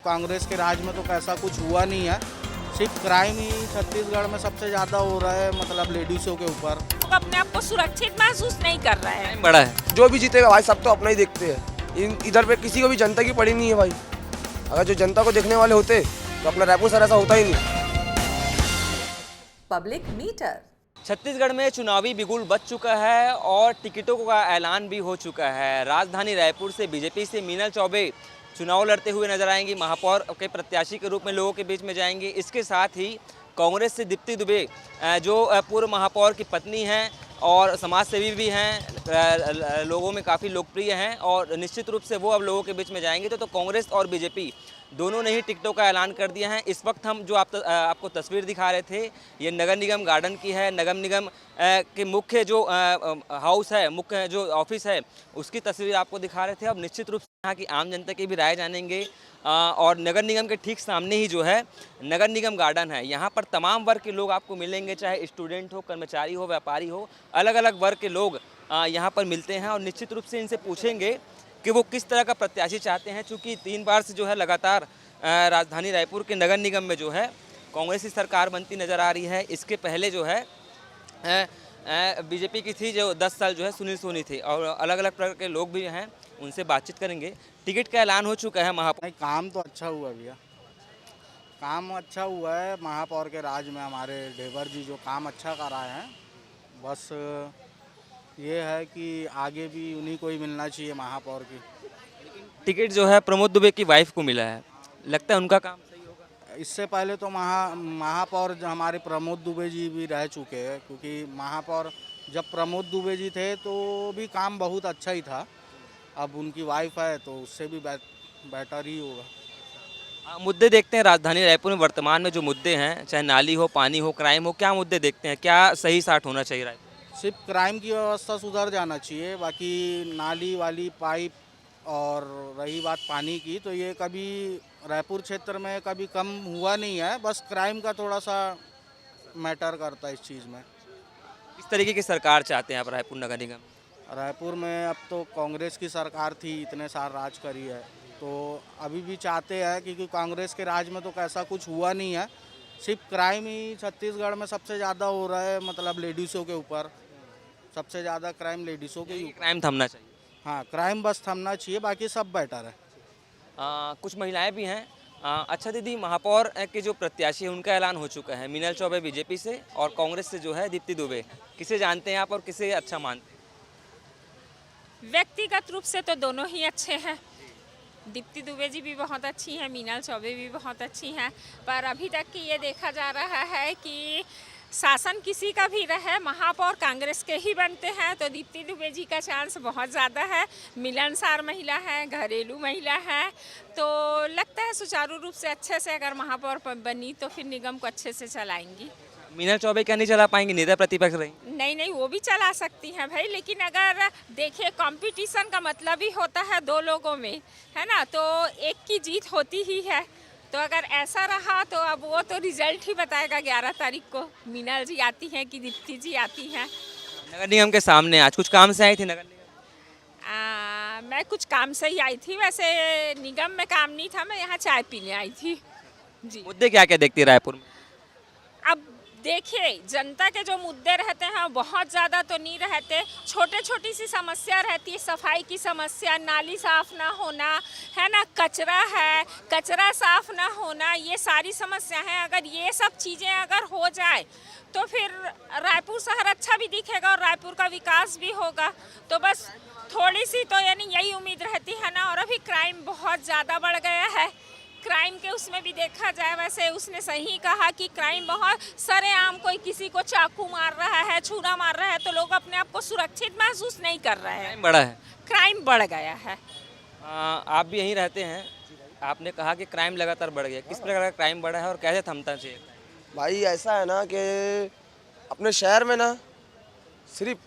कांग्रेस के राज में तो ऐसा कुछ हुआ नहीं है, सिर्फ क्राइम ही छत्तीसगढ़ में सबसे ज़्यादा हो रहा है, मतलब लेडीज़ों के ऊपर। लोग अपने आप को सुरक्षित महसूस नहीं कर रहे हैं। बड़ा है जो भी जीतेगा भाई सब तो अपना ही देखते हैं, इधर पे किसी को भी जनता की पड़ी नहीं है भाई। अगर जो जनता को देखने वाले होते तो अपना रायपुर सर ऐसा होता ही नहीं। Public metre. छत्तीसगढ़ में चुनावी बिगुल बज चुका है और टिकटों का ऐलान भी हो चुका है। राजधानी रायपुर से बीजेपी से मीनल चौबे चुनाव लड़ते हुए नजर आएंगी, महापौर के प्रत्याशी के रूप में लोगों के बीच में जाएंगे। इसके साथ ही कांग्रेस से दीप्ति दुबे जो पूर्व महापौर की पत्नी हैं और समाज सेवी भी हैं, लोगों में काफ़ी लोकप्रिय हैं और निश्चित रूप से वो अब लोगों के बीच में जाएंगे। तो कांग्रेस और बीजेपी दोनों ने ही टिकटों का ऐलान कर दिया है। इस वक्त हम जो आपको तस्वीर दिखा रहे थे, ये नगर निगम गार्डन की है। नगर निगम के मुख्य जो हाउस है, मुख्य जो ऑफिस है, उसकी तस्वीर आपको दिखा रहे थे। अब निश्चित रूप से यहाँ की आम जनता की भी राय जानेंगे। और नगर निगम के ठीक सामने ही जो है नगर निगम गार्डन है। यहाँ पर तमाम वर्ग के लोग आपको मिलेंगे, चाहे स्टूडेंट हो, कर्मचारी हो, व्यापारी हो, अलग अलग वर्ग के लोग यहाँ पर मिलते हैं और निश्चित रूप से इनसे पूछेंगे कि वो किस तरह का प्रत्याशी चाहते हैं। चूँकि 3 बार से जो है लगातार राजधानी रायपुर के नगर निगम में जो है कांग्रेस की सरकार बनती नज़र आ रही है। इसके पहले जो है बीजेपी की थी, जो 10 साल जो है सुनील सोनी थे और अलग अलग प्रकार के लोग भी हैं, उनसे बातचीत करेंगे। टिकट का ऐलान हो चुका है महापौर। काम तो अच्छा हुआ भैया, काम अच्छा हुआ है महापौर के राज में। हमारे ढेबर जी जो काम अच्छा कर रहे हैं, बस ये है कि आगे भी उन्हीं को ही मिलना चाहिए महापौर की। टिकट जो है प्रमोद दुबे की वाइफ को मिला है, लगता है उनका काम सही होगा। इससे पहले तो महापौर जो हमारे प्रमोद दुबे जी भी रह चुके हैं, क्योंकि महापौर जब प्रमोद दुबे जी थे तो भी काम बहुत अच्छा ही था। अब उनकी वाइफ है तो उससे भी बेटर ही होगा। मुद्दे देखते हैं राजधानी रायपुर में वर्तमान में जो मुद्दे हैं, चाहे नाली हो, पानी हो, क्राइम हो, क्या मुद्दे देखते हैं, क्या सही साठ होना चाहिए रायपुर? सिर्फ क्राइम की व्यवस्था सुधर जाना चाहिए, बाकी नाली वाली पाइप और रही बात पानी की, तो ये कभी रायपुर क्षेत्र में कभी कम हुआ नहीं है। बस क्राइम का थोड़ा सा मैटर करता है इस चीज़ में। किस तरीके की सरकार चाहते हैं आप रायपुर नगर निगम? रायपुर में अब तो कांग्रेस की सरकार थी, इतने साल राज करी है, तो अभी भी चाहते हैं, क्योंकि कांग्रेस के राज में तो ऐसा कुछ हुआ नहीं है, सिर्फ क्राइम ही छत्तीसगढ़ में सबसे ज़्यादा हो रहा है, मतलब लेडीज़ों के ऊपर सबसे ज़्यादा क्राइम लेडीज़ों के ऊपर। क्राइम थमना चाहिए। हाँ, क्राइम बस थमना चाहिए, बाकी सब बेटर है। कुछ महिलाएं भी हैं। अच्छा दीदी, महापौर के जो प्रत्याशी हैं उनका ऐलान हो चुका है, मीनल चौबे बीजेपी से और कांग्रेस से जो है दीप्ति दुबे। किसे जानते हैं आप और किसे अच्छा मानते हैं? व्यक्तिगत रूप से तो दोनों ही अच्छे हैं। दीप्ति दुबे जी भी बहुत अच्छी हैं, मीनल चौबे भी बहुत अच्छी हैं, पर अभी तक की ये देखा जा रहा है कि शासन किसी का भी रहे, महापौर कांग्रेस के ही बनते हैं। तो दीप्ति दुबे जी का चांस बहुत ज़्यादा है। मिलनसार महिला है, घरेलू महिला है, तो लगता है सुचारू रूप से अच्छे से अगर महापौर बनी तो फिर निगम को अच्छे से चलाएंगी। मीनल चौबे क्या नहीं चला पाएंगी? नेता प्रतिपक्ष रही। नहीं, वो भी चला सकती हैं भाई, लेकिन अगर देखिए कंपटीशन का मतलब ही होता है 2 लोगों में, है ना, तो एक की जीत होती ही है। तो अगर ऐसा रहा तो अब वो तो रिजल्ट ही बताएगा 11 तारीख को, मीनल जी आती हैं कि दीप्ति जी आती हैं। नगर निगम के सामने आज कुछ काम से आई थी नगर निगम? मैं कुछ काम से ही आई थी, वैसे निगम में काम नहीं था, मैं यहाँ चाय पीने आई थी जी। मुद्दे क्या क्या देखती है रायपुर में? अब देखिए, जनता के जो मुद्दे रहते हैं बहुत ज़्यादा तो नहीं रहते, छोटी सी समस्या रहती है। सफाई की समस्या, नाली साफ़ ना होना, है ना, कचरा साफ़ ना होना, ये सारी समस्या है। अगर ये सब चीज़ें अगर हो जाए तो फिर रायपुर शहर अच्छा भी दिखेगा और रायपुर का विकास भी होगा। तो बस थोड़ी सी तो यानी यही उम्मीद रहती है ना। और अभी क्राइम बहुत ज़्यादा बढ़ गया है, क्राइम के उसमें भी देखा जाए, वैसे उसने सही कहा कि क्राइम बहुत सरेआम, कोई किसी को चाकू मार रहा है, छुरा मार रहा है, तो लोग अपने आप को सुरक्षित महसूस नहीं कर रहे हैं। क्राइम बढ़ा है, क्राइम बढ़ गया है। आप भी यहीं रहते हैं, आपने कहा कि क्राइम लगातार बढ़ गया, किस प्रकार का क्राइम बढ़ा है और कैसे थमना चाहिए? भाई ऐसा है ना कि अपने शहर में ना, सिर्फ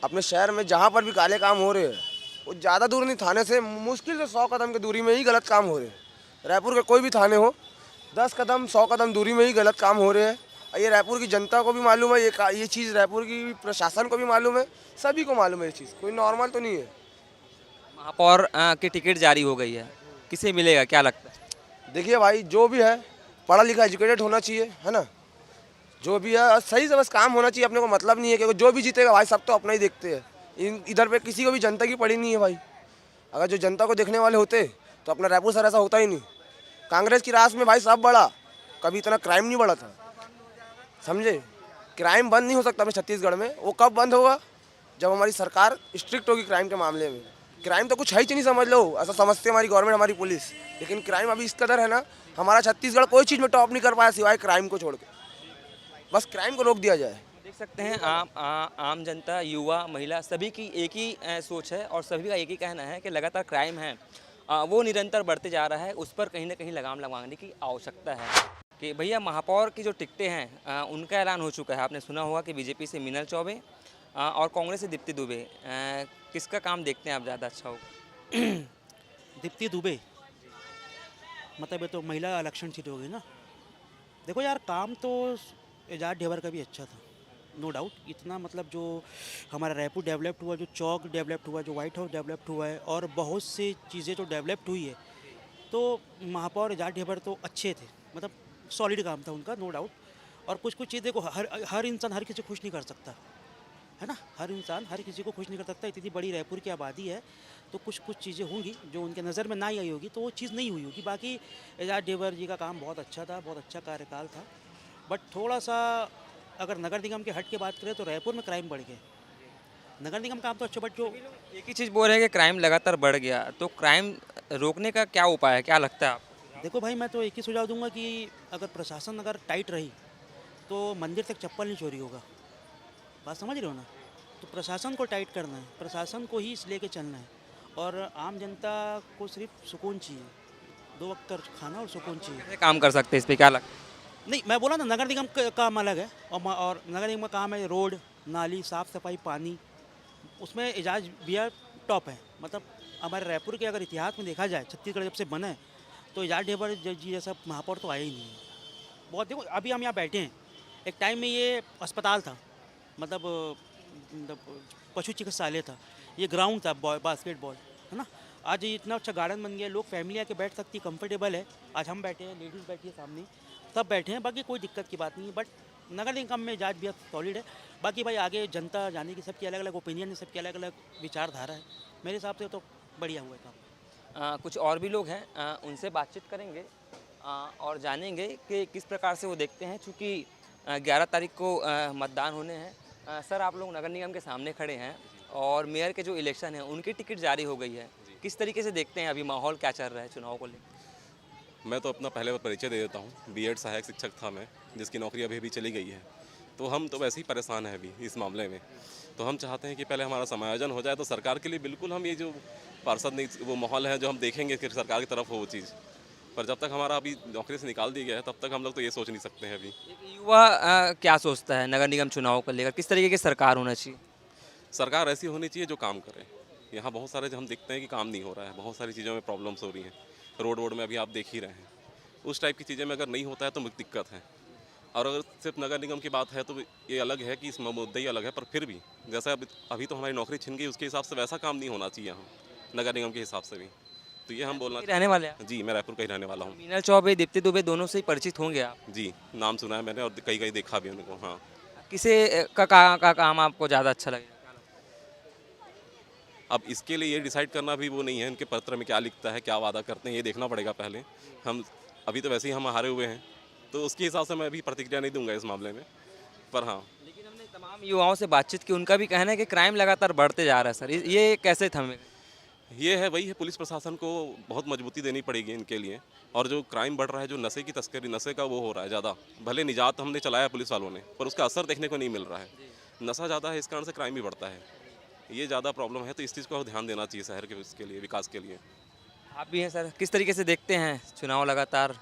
अपने शहर में जहाँ पर भी काले काम हो रहे हैं, वो ज़्यादा दूर नहीं, थाने से मुश्किल से 100 कदम की दूरी में ही गलत काम हो रहे हैं। रायपुर के कोई भी थाने हो, 10 कदम 100 कदम दूरी में ही गलत काम हो रहे हैं। ये रायपुर की जनता को भी मालूम है, ये चीज़ रायपुर की प्रशासन को भी मालूम है, सभी को मालूम है। ये चीज़ कोई नॉर्मल तो नहीं है। महापौर की टिकट जारी हो गई है, किसे मिलेगा क्या लगता है? देखिए भाई, जो भी है पढ़ा लिखा एजुकेटेड होना चाहिए, है ना। जो भी है सही से बस काम होना चाहिए, अपने को मतलब नहीं है कि जो भी जीतेगा भाई, सब तो अपना ही देखते हैं। इधर पे किसी को भी जनता की पड़ी नहीं है भाई। अगर जो जनता को देखने वाले होते तो अपना रायपुर सर ऐसा होता ही नहीं। कांग्रेस की राज में भाई सब बढ़ा, कभी इतना क्राइम नहीं बढ़ा था, समझे। क्राइम बंद नहीं हो सकता अपने छत्तीसगढ़ में। वो कब बंद होगा? जब हमारी सरकार स्ट्रिक्ट होगी क्राइम के मामले में। क्राइम तो कुछ है ही नहीं, समझ लो, ऐसा समझते हैं हमारी गवर्नमेंट, हमारी पुलिस। लेकिन क्राइम अभी इस कदर है ना, हमारा छत्तीसगढ़ कोई चीज़ में टॉप नहीं कर पाया सिवाय क्राइम को छोड़ के। बस क्राइम को रोक दिया जाए। देख सकते हैं आम जनता, युवा, महिला सभी की एक ही सोच है और सभी का एक ही कहना है कि लगातार क्राइम है वो निरंतर बढ़ते जा रहा है। उस पर कहीं ना कहीं लगाम लगाने की आवश्यकता है। कि भैया महापौर की जो टिकटें हैं उनका ऐलान हो चुका है। आपने सुना होगा कि बीजेपी से मीनल चौबे और कांग्रेस से दीप्ति दुबे। किसका काम देखते हैं आप ज़्यादा अच्छा होगा? दीप्ति दुबे, मतलब ये तो महिला इलेक्शन सीट होगी ना। देखो यार, काम तो एजाज ढेबर का भी अच्छा था, नो डाउट। इतना मतलब जो हमारा रायपुर डेवलप्ड हुआ, जो चौक डेवलप्ड हुआ, जो व्हाइट हाउस डेवलप्ड हुआ है और बहुत सी चीज़ें जो डेवलप्ड हुई है, तो महापौर एजाज ढेबर तो अच्छे थे, मतलब सॉलिड काम था उनका, नो डाउट। और कुछ कुछ चीज़ें को हर इंसान हर किसी को खुश नहीं कर सकता, है ना। हर इंसान हर किसी को खुश नहीं कर सकता। इतनी बड़ी रायपुर की आबादी है, तो कुछ कुछ चीज़ें होंगी जो उनके नज़र में ना ही आई होगी, तो वो चीज़ नहीं हुई होगी। बाकी एजाज ढेबर जी का काम बहुत अच्छा था, बहुत अच्छा कार्यकाल था। बट थोड़ा सा अगर नगर निगम के हट के बात करें तो रायपुर में क्राइम बढ़ गए। नगर निगम काम तो अच्छा, बट जो एक ही चीज़ बोल रहे हैं कि क्राइम लगातार बढ़ गया, तो क्राइम रोकने का क्या उपाय है, क्या लगता है आपको? देखो भाई, मैं तो एक ही सुझाव दूंगा कि अगर प्रशासन अगर टाइट रही तो मंदिर तक चप्पल नहीं चोरी होगा। बात समझ रहे हो ना। तो प्रशासन को टाइट करना है, प्रशासन को ही इस लेके चलना है। और आम जनता को सिर्फ सुकून चाहिए, 2 वक्त का खाना और सुकून चाहिए। कैसे काम कर सकते हैं, इस पर क्या लगता है? नहीं, मैं बोला ना, नगर निगम का काम अलग है और नगर निगम का काम है रोड, नाली, साफ़ सफाई, पानी। उसमें एजाज भैया टॉप है। मतलब हमारे रायपुर के अगर इतिहास में देखा जाए, छत्तीसगढ़ जब से बना है, तो एजाज ढेबर जी जैसा महापौर तो आया ही नहीं है। बहुत, देखो अभी हम यहाँ बैठे हैं, एक टाइम में ये अस्पताल था, मतलब पशु चिकित्सालय था, ये ग्राउंड था बास्केटबॉल, है ना। आज ये इतना अच्छा गार्डन बन गया, लोग फैमिली आके बैठ सकती, कंफर्टेबल है। आज हम बैठे हैं, लेडीज़ बैठी है सामने, सब बैठे हैं, बाकी कोई दिक्कत की बात नहीं है। बट नगर निगम में एजाज भी सॉलिड है। बाकी भाई आगे जनता जाने की, सबकी अलग अलग ओपिनियन है, सबकी अलग अलग विचारधारा है। मेरे हिसाब से तो बढ़िया हुआ काम। कुछ और भी लोग हैं, उनसे बातचीत करेंगे और जानेंगे कि किस प्रकार से वो देखते हैं। चूँकि 11 तारीख को मतदान होने हैं। सर, आप लोग नगर निगम के सामने खड़े हैं और मेयर के जो इलेक्शन है उनकी टिकट जारी हो गई है। किस तरीके से देखते हैं अभी माहौल क्या चल रहा है चुनाव को लेकर? मैं तो अपना पहले परिचय दे देता हूँ। बीएड सहायक शिक्षक था मैं, जिसकी नौकरी अभी भी चली गई है। तो हम तो वैसे ही परेशान हैं अभी इस मामले में। तो हम चाहते हैं कि पहले हमारा समायोजन हो जाए, तो सरकार के लिए बिल्कुल हम ये जो पार्षद नहीं, वो माहौल है जो हम देखेंगे कि सरकार की तरफ हो वो चीज़। पर जब तक हमारा अभी नौकरी से निकाल दिया गया है, तब तक हम लोग तो ये सोच नहीं सकते हैं अभी। एक युवा क्या सोचता है नगर निगम चुनाव को लेकर, किस तरीके की सरकार होना चाहिए? सरकार ऐसी होनी चाहिए जो काम करे। यहाँ बहुत सारे जो हम देखते हैं कि काम नहीं हो रहा है, बहुत सारी चीज़ों में प्रॉब्लम्स हो रही हैं। रोड में अभी आप देख ही रहे हैं। उस टाइप की चीज़ें में अगर नहीं होता है तो दिक्कत है। और अगर सिर्फ नगर निगम की बात है तो ये अलग है कि इस मुद्दा ही अलग है। पर फिर भी जैसा अभी तो हमारी नौकरी छिन गई, उसके हिसाब से वैसा काम नहीं होना चाहिए यहाँ नगर निगम के हिसाब से भी। तो ये हम बोलना रहने वाले हैं? जी, मैं रायपुर का ही रहने वाला हूँ। मीनल चौबे, दीप्ति दुबे दोनों से ही परिचित होंगे आप? जी, नाम सुना है मैंने और कई देखा भी उनको। हाँ, किसे का काम आपको ज़्यादा अच्छा लगेगा? अब इसके लिए ये डिसाइड करना भी वो नहीं है, इनके पत्र में क्या लिखता है, क्या वादा करते हैं, ये देखना पड़ेगा पहले। हम अभी तो वैसे ही हम हारे हुए हैं, तो उसके हिसाब से मैं अभी प्रतिक्रिया नहीं दूंगा इस मामले में। पर हाँ, लेकिन हमने तमाम युवाओं से बातचीत की, उनका भी कहना है कि क्राइम लगातार बढ़ते जा रहा है। सर, ये कैसे थमेगा? ये है वही है, पुलिस प्रशासन को बहुत मजबूती देनी पड़ेगी इनके लिए। और जो क्राइम बढ़ रहा है, जो नशे की तस्करी, नशे का वो हो रहा है ज़्यादा। भले निजात हमने चलाया पुलिस वालों ने, पर उसका असर देखने को नहीं मिल रहा है। नशा ज़्यादा है, इस कारण से क्राइम भी बढ़ता है। ये ज़्यादा प्रॉब्लम है, तो इस चीज़ को ध्यान देना चाहिए शहर के इसके लिए, विकास के लिए। आप भी हैं सर, किस तरीके से देखते हैं चुनाव लगातार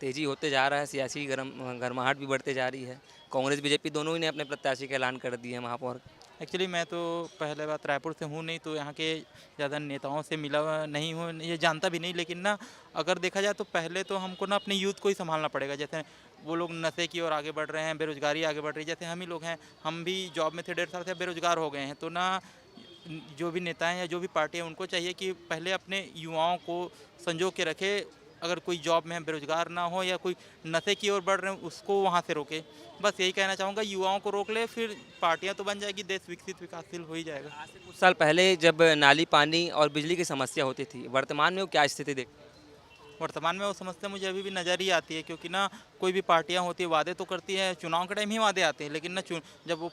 तेजी होते जा रहा है, सियासी गर्माहट भी बढ़ते जा रही है, कांग्रेस बीजेपी दोनों ही ने अपने प्रत्याशी का ऐलान कर दिया है महापौर? एक्चुअली मैं तो पहले बात रायपुर से हूँ नहीं, तो यहाँ के ज़्यादा नेताओं से मिला हुआ नहीं हूँ, ये जानता भी नहीं। लेकिन ना अगर देखा जाए तो पहले तो हमको ना अपने यूथ को ही संभालना पड़ेगा। जैसे वो लोग नशे की ओर आगे बढ़ रहे हैं, बेरोजगारी आगे बढ़ रही है। जैसे हम ही लोग हैं, हम भी जॉब में थे 1.5 साल से, बेरोजगार हो गए हैं। तो ना जो भी नेता हैं या जो भी पार्टी है, उनको चाहिए कि पहले अपने युवाओं को संजो के रखे, अगर कोई जॉब में है बेरोजगार ना हो या कोई नशे की ओर बढ़ रहे हैं उसको वहाँ से रोके। बस यही कहना चाहूँगा, युवाओं को रोक ले, फिर पार्टियाँ तो बन जाएगी, देश विकसित विकासशील हो ही जाएगा। आज से कुछ साल पहले जब नाली, पानी और बिजली की समस्या होती थी, वर्तमान में वो क्या स्थिति देखते हैं? वर्तमान में वो समस्या मुझे अभी भी नज़र ही आती है, क्योंकि ना कोई भी पार्टियां होती है वादे तो करती है, चुनाव के टाइम ही वादे आते हैं, लेकिन ना जब वो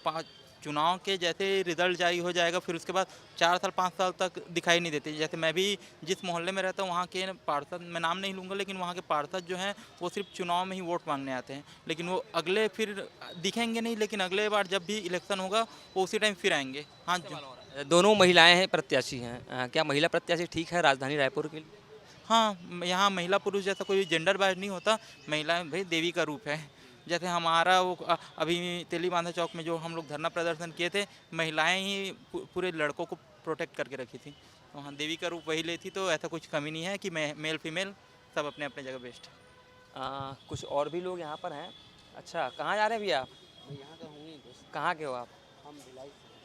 चुनाव के जैसे रिजल्ट जारी हो जाएगा फिर उसके बाद 4 साल 5 साल तक दिखाई नहीं देते। जैसे मैं भी जिस मोहल्ले में रहता हूँ वहाँ के पार्षद, मैं नाम नहीं लूँगा, लेकिन वहाँ के पार्षद जो हैं वो सिर्फ चुनाव में ही वोट मांगने आते हैं, लेकिन वो अगले फिर दिखेंगे नहीं, लेकिन अगले बार जब भी इलेक्शन होगा वो उसी टाइम फिर आएंगे। हाँ जी, दोनों महिलाएं हैं, प्रत्याशी हैं, क्या महिला प्रत्याशी ठीक है राजधानी रायपुर के लिए? हाँ, यहाँ महिला पुरुष जैसा कोई जेंडर बाइज नहीं होता, महिला भाई देवी का रूप है। जैसे हमारा वो अभी तेली बांधा चौक में जो हम लोग धरना प्रदर्शन किए थे, महिलाएं ही पूरे लड़कों को प्रोटेक्ट करके रखी थी, तो हाँ देवी का रूप वही लेती, तो ऐसा कुछ कमी नहीं है कि मेल फीमेल सब अपने अपने जगह बेस्ट है। कुछ और भी लोग यहाँ पर हैं। अच्छा, कहाँ जा रहे हैं भैया आप? यहाँ का हूँ। कहाँ के हो आप? हम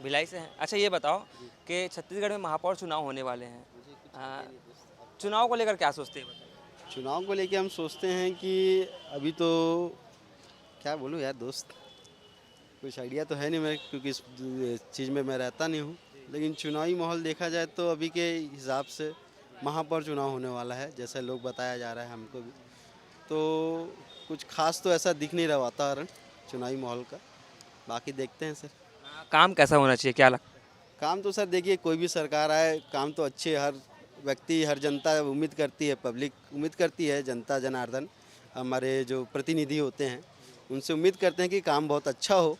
भिलाई से हैं। अच्छा, ये बताओ कि छत्तीसगढ़ में महापौर चुनाव होने वाले हैं, चुनाव को लेकर क्या सोचते हैं? चुनाव को लेके हम सोचते हैं कि अभी तो क्या बोलूँ यार दोस्त, कुछ आइडिया तो है नहीं मैं, क्योंकि इस चीज़ में मैं रहता नहीं हूँ, लेकिन चुनावी माहौल देखा जाए तो अभी के हिसाब से महापौर चुनाव होने वाला है, जैसा लोग बताया जा रहा है हमको भी, तो कुछ खास तो ऐसा दिख नहीं रहा वातावरण चुनावी माहौल का। बाकी देखते हैं सर। काम कैसा होना चाहिए, क्या लगता है? काम तो सर देखिए, कोई भी सरकार आए काम तो अच्छे, हर व्यक्ति हर जनता उम्मीद करती है, पब्लिक उम्मीद करती है, जनता जनार्दन हमारे जो प्रतिनिधि होते हैं उनसे उम्मीद करते हैं कि काम बहुत अच्छा हो,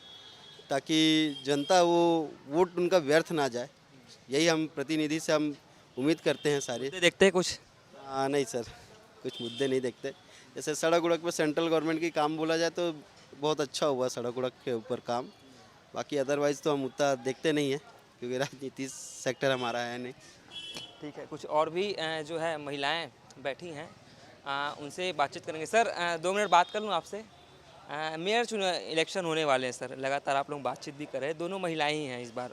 ताकि जनता वो वोट उनका व्यर्थ ना जाए, यही हम प्रतिनिधि से हम उम्मीद करते हैं सारे। देखते हैं कुछ? नहीं सर, कुछ मुद्दे नहीं देखते। जैसे सड़क उड़क पर सेंट्रल गवर्नमेंट की काम बोला जाए तो बहुत अच्छा हुआ सड़क उड़क के ऊपर काम, बाकी अदरवाइज़ तो हम उतना देखते नहीं हैं, क्योंकि राजनीति सेक्टर हमारा है नहीं। ठीक है, कुछ और भी जो है महिलाएं बैठी हैं, उनसे बातचीत करेंगे। सर 2 मिनट बात कर लूँ आपसे? मेयर चुनाव इलेक्शन होने वाले हैं सर, लगातार आप लोग बातचीत भी कर रहे हैं, दोनों महिलाएं ही हैं इस बार,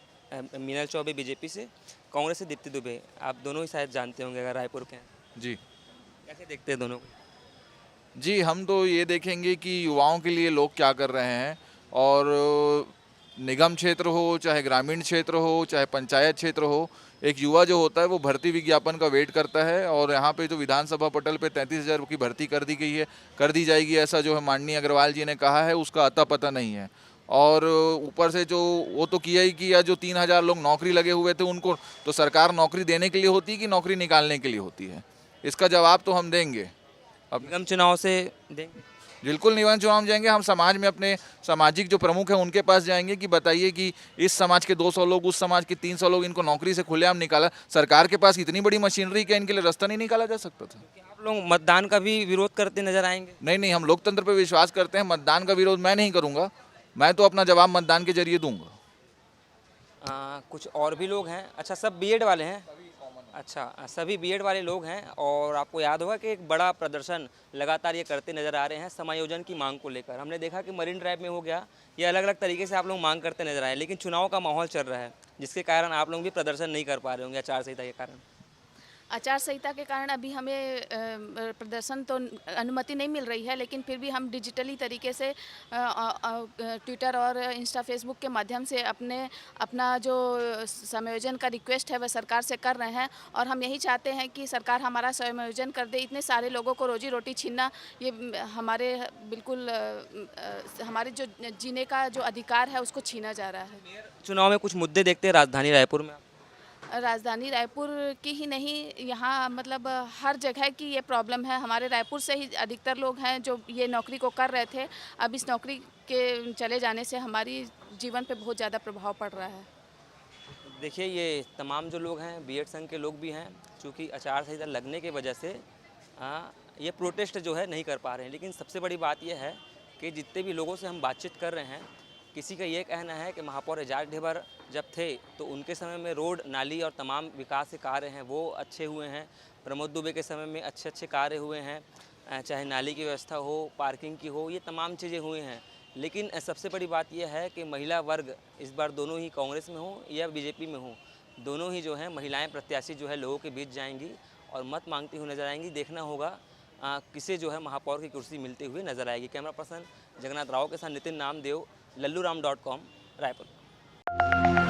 मीनल चौबे बीजेपी से, कांग्रेस से दीप्ति दुबे, आप दोनों ही शायद जानते होंगे अगर रायपुर के हैं। जी, कैसे देखते हैं दोनों को? जी हम तो ये देखेंगे कि युवाओं के लिए लोग क्या कर रहे हैं, और निगम क्षेत्र हो, चाहे ग्रामीण क्षेत्र हो, चाहे पंचायत क्षेत्र हो, एक युवा जो होता है वो भर्ती विज्ञापन का वेट करता है, और यहाँ पे जो विधानसभा पटल पे 33,000 की भर्ती कर दी गई है, कर दी जाएगी, ऐसा जो है माननीय अग्रवाल जी ने कहा है, उसका अता पता नहीं है। और ऊपर से जो वो तो किया ही किया, जो 3,000 लोग नौकरी लगे हुए थे उनको तो सरकार नौकरी देने के लिए होती है कि नौकरी निकालने के लिए होती है, इसका जवाब तो हम देंगे। अब निगम चुनाव से देंगे? बिल्कुल निगम चुनाव जाएंगे, हम समाज में अपने सामाजिक जो प्रमुख हैं उनके पास जाएंगे कि बताइए कि इस समाज के 200 लोग, उस समाज के 300 लोग, इनको नौकरी से खुलेआम निकाला, सरकार के पास इतनी बड़ी मशीनरी क्या इनके लिए रास्ता नहीं निकाला जा सकता था? आप लोग मतदान का भी विरोध करते नजर आएंगे? नहीं, हम लोकतंत्र पर विश्वास करते हैं, मतदान का विरोध मैं नहीं करूँगा, मैं तो अपना जवाब मतदान के जरिए दूंगा। कुछ और भी लोग हैं। अच्छा, सब बीएड वाले हैं? अच्छा, सभी बीएड वाले लोग हैं, और आपको याद होगा कि एक बड़ा प्रदर्शन लगातार ये करते नज़र आ रहे हैं समायोजन की मांग को लेकर। हमने देखा कि मरीन ड्राइव में हो गया, ये अलग अलग तरीके से आप लोग मांग करते नजर आए, लेकिन चुनाव का माहौल चल रहा है जिसके कारण आप लोग भी प्रदर्शन नहीं कर पा रहे होंगे आचार संहिता के कारण। आचार संहिता के कारण अभी हमें प्रदर्शन तो अनुमति नहीं मिल रही है, लेकिन फिर भी हम डिजिटली तरीके से ट्विटर और इंस्टा फेसबुक के माध्यम से अपना जो समायोजन का रिक्वेस्ट है वह सरकार से कर रहे हैं, और हम यही चाहते हैं कि सरकार हमारा समायोजन कर दे। इतने सारे लोगों को रोजी रोटी छीनना ये हमारे बिल्कुल हमारे जो जीने का जो अधिकार है उसको छीना जा रहा है। चुनाव में कुछ मुद्दे देखते हैं राजधानी रायपुर में? राजधानी रायपुर की ही नहीं, यहाँ मतलब हर जगह की ये प्रॉब्लम है। हमारे रायपुर से ही अधिकतर लोग हैं जो ये नौकरी को कर रहे थे, अब इस नौकरी के चले जाने से हमारी जीवन पे बहुत ज़्यादा प्रभाव पड़ रहा है। देखिए, ये तमाम जो लोग हैं बीएड संघ के लोग भी हैं, चूँकि आचार संहिता लगने की वजह से ये प्रोटेस्ट जो है नहीं कर पा रहे हैं। लेकिन सबसे बड़ी बात यह है कि जितने भी लोगों से हम बातचीत कर रहे हैं, किसी का ये कहना है कि महापौर एजाज ढेबर जब थे तो उनके समय में रोड, नाली और तमाम विकास के कार्य हैं वो अच्छे हुए हैं। प्रमोद दुबे के समय में अच्छे कार्य हुए हैं, चाहे नाली की व्यवस्था हो, पार्किंग की हो, ये तमाम चीज़ें हुई हैं। लेकिन सबसे बड़ी बात यह है कि महिला वर्ग इस बार दोनों ही कांग्रेस में हो या बीजेपी में हो, दोनों ही जो है महिलाएं प्रत्याशी जो है लोगों के बीच जाएंगी और मत मांगती हुई नजर आएंगी। देखना होगा किसे जो है महापौर की कुर्सी मिलते हुए नजर आएगी। कैमरा पर्सन जगन्नाथ राव के साथ नितिन नामदेव, लल्लूराम.com, रायपुर।